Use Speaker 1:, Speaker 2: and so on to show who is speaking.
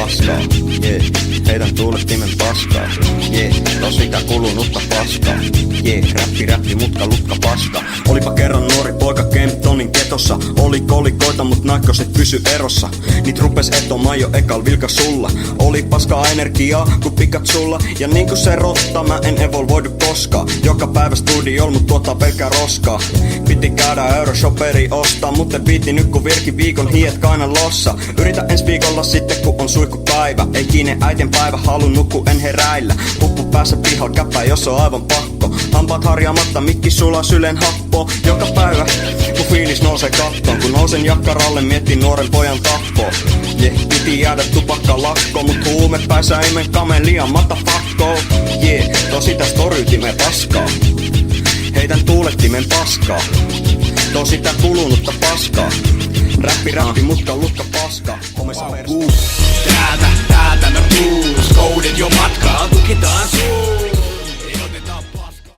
Speaker 1: paskaa. Yeah. Heitän tuulettimen paskaa. Yeah. Tos sitä kulunutta paskaa. Yeah. Räppi, mutka, lutka, paska. Olipa kerran nuori poika Kemptonin ketossa. Oli kolikoita, mut nakkoset pysy erossa. Niit rupes etomaan jo ekal vilka sulla. Oli paskaa energiaa, kun pikat sulla. Ja niinku se rotta, mä en evolvoidu koskaan. Joka päivä studiol, mut tuottaa pelkkää roskaa. Piti käydä Euroshoperi ostaa, mutta viitti nyt kun virki viikon hiet kainan lossa. Yritä ens viikolla sitten kun on suihkupäivä. Ei kiinne äiten päivä, halun nukku en heräillä. Puppu päässä pihal käppää, jos on aivan pakko. Hampaat harjaamatta, mikki sulaa sylen happo. Joka päivä kun fiilis nousee kattoon. Kun nousen jakkaralle, miettin nuoren pojan tappoa. Piti jäädä tupakka lakko, mut huume päässä ei men kamelia matafakko. Tosi tästä toryytimeen paskaa. Heitän tuulettimen paskaa. Tosi tää kulunutta paskaa. Räppi, mutka, lutka, paskaa. Homessa perstä.